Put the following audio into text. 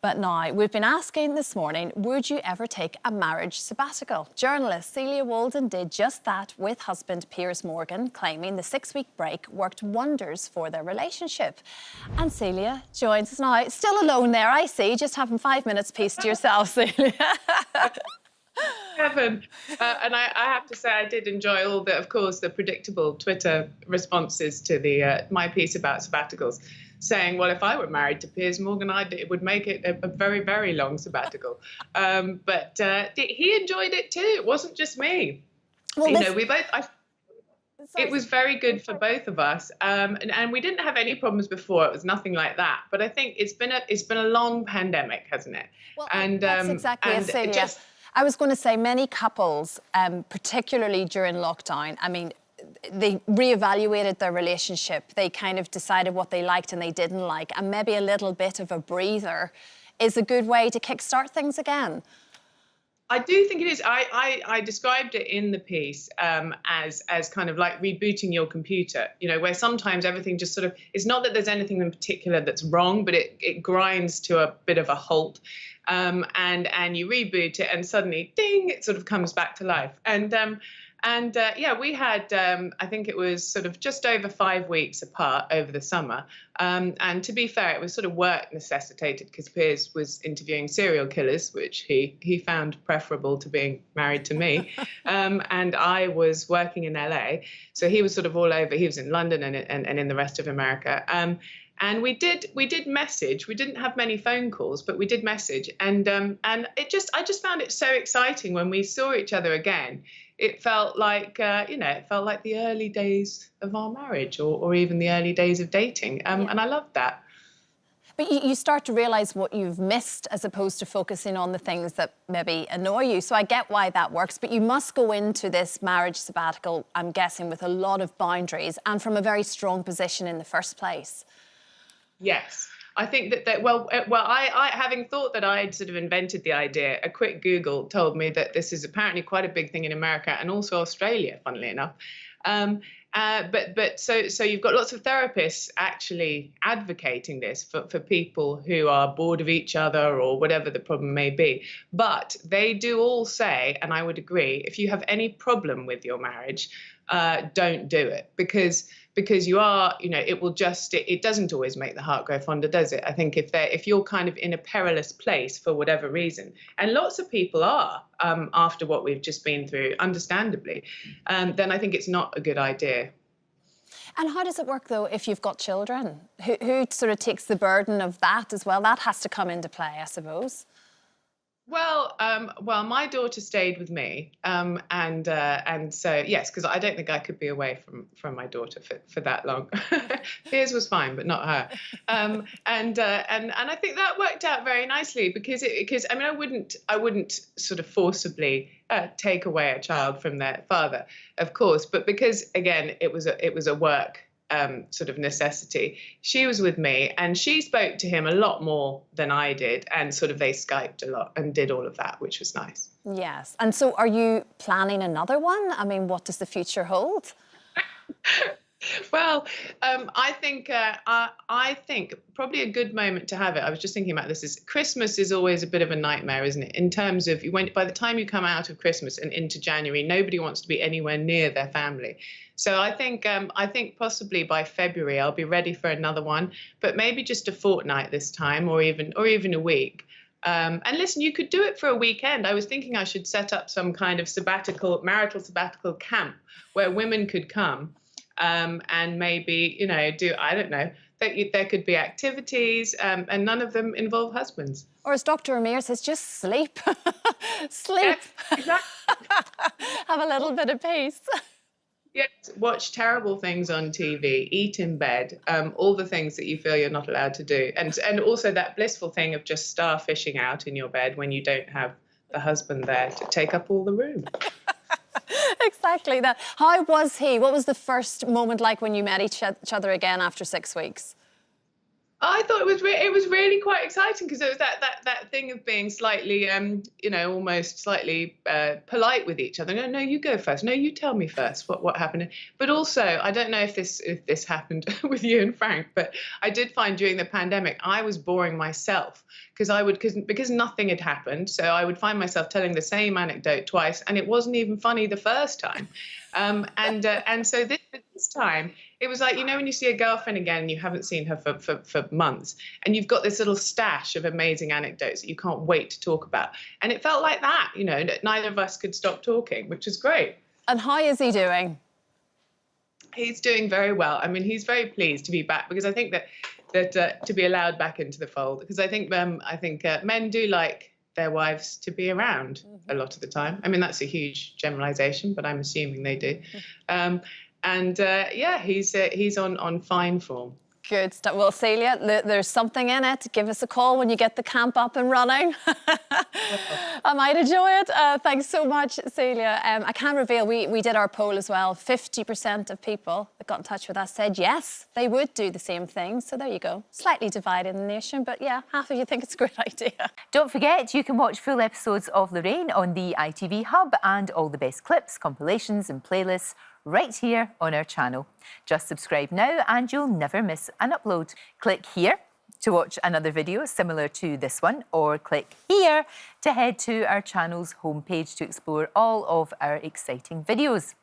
But now, we've been asking this morning, would you ever take a marriage sabbatical? Journalist Celia Walden did just that with husband Piers Morgan, claiming the 6-week break worked wonders for their relationship. And Celia joins us now. Still alone there, I see, just having 5 minutes peace to yourself, Celia. Heaven. And I have to say, I did enjoy all the, of course, the predictable Twitter responses to the my piece about sabbaticals, saying, well, if I were married to Piers Morgan, it would make it a very, very long sabbatical. But he enjoyed it too. It wasn't just me. Well, we both. It was very good for both of us, and we didn't have any problems before. It was nothing like that. But I think it's been a long pandemic, hasn't it? Well, and that's exactly it, Celia. I was going to say many couples, particularly during lockdown, I mean, they reevaluated their relationship. They kind of decided what they liked and they didn't like, and maybe a little bit of a breather is a good way to kickstart things again. I do think it is. I described it in the piece as kind of like rebooting your computer, where sometimes everything just sort of, it's not that there's anything in particular that's wrong, but it grinds to a bit of a halt. And you reboot it and suddenly, ding, it sort of comes back to life. Yeah, we had, I think it was sort of just over 5 weeks apart over the summer. And to be fair, it was sort of work necessitated because Piers was interviewing serial killers, which he found preferable to being married to me. And I was working in LA. So he was sort of all over. He was in London and in the rest of America. And we did message. We didn't have many phone calls, but we did message. And I just found it so exciting when we saw each other again. It felt like, it felt like the early days of our marriage or even the early days of dating. And I loved that. But you start to realise what you've missed as opposed to focusing on the things that maybe annoy you. So I get why that works. But you must go into this marriage sabbatical, I'm guessing, with a lot of boundaries and from a very strong position in the first place. Yes. I think that I having thought that I'd sort of invented the idea, a quick Google told me that this is apparently quite a big thing in America and also Australia, funnily enough. So you've got lots of therapists actually advocating this for people who are bored of each other or whatever the problem may be. But they do all say, and I would agree, if you have any problem with your marriage, don't do it because you are, it doesn't always make the heart grow fonder, does it? I think if you're kind of in a perilous place for whatever reason, and lots of people are after what we've just been through, understandably, then I think it's not a good idea. And how does it work, though, if you've got children? Who sort of takes the burden of that as well? That has to come into play, I suppose. Well, my daughter stayed with me, and so yes, because I don't think I could be away from my daughter for that long. Piers was fine, but not her. And I think that worked out very nicely because I mean I wouldn't sort of forcibly take away a child from their father, of course, but because again it was a work sort of necessity. She was with me and she spoke to him a lot more than I did, and sort of they Skyped a lot and did all of that, which was nice. Yes. And so are you planning another one? I mean, what does the future hold? Well, I think probably a good moment to have it. I was just thinking about this. Is Christmas is always a bit of a nightmare, isn't it? In terms of by the time you come out of Christmas and into January, nobody wants to be anywhere near their family. So I think possibly by February I'll be ready for another one, but maybe just a fortnight this time, or even a week. And listen, you could do it for a weekend. I was thinking I should set up some kind of marital sabbatical camp where women could come. And maybe, do, I don't know, there could be activities and none of them involve husbands. Or as Dr. Amir says, just sleep. Sleep. Yes, exactly. Have a little bit of peace. Yes, watch terrible things on TV, eat in bed, all the things that you feel you're not allowed to do. And also that blissful thing of just starfishing out in your bed when you don't have the husband there to take up all the room. Exactly that. How was he? What was the first moment like when you met each other again after 6 weeks? I thought it was really quite exciting because it was that thing of being slightly you know, almost slightly polite with each other. No, you go first. No, you tell me first what happened. But also, I don't know if this happened with you and Frank, but I did find during the pandemic I was boring myself because nothing had happened. So I would find myself telling the same anecdote twice, and it wasn't even funny the first time. And so this time it was like, you know, when you see a girlfriend again and you haven't seen her for months, and you've got this little stash of amazing anecdotes that you can't wait to talk about. And it felt like that, you know, neither of us could stop talking, which is great. And how is he doing? He's doing very well. I mean, he's very pleased to be back, because I think that to be allowed back into the fold, because I think men do like their wives to be around a lot of the time. I mean, that's a huge generalization, but I'm assuming they do. Yeah, he's on fine form. Good stuff. Well, Celia, there's something in it. Give us a call when you get the camp up and running. I might enjoy it. Thanks so much, Celia. I can reveal we did our poll as well. 50% of people that got in touch with us said yes, they would do the same thing. So there you go. Slightly divided in the nation, but yeah, half of you think it's a great idea. Don't forget, you can watch full episodes of Lorraine on the ITV Hub, and all the best clips, compilations and playlists right here on our channel. Just subscribe now and you'll never miss an upload. Click here to watch another video similar to this one, or click here to head to our channel's homepage to explore all of our exciting videos.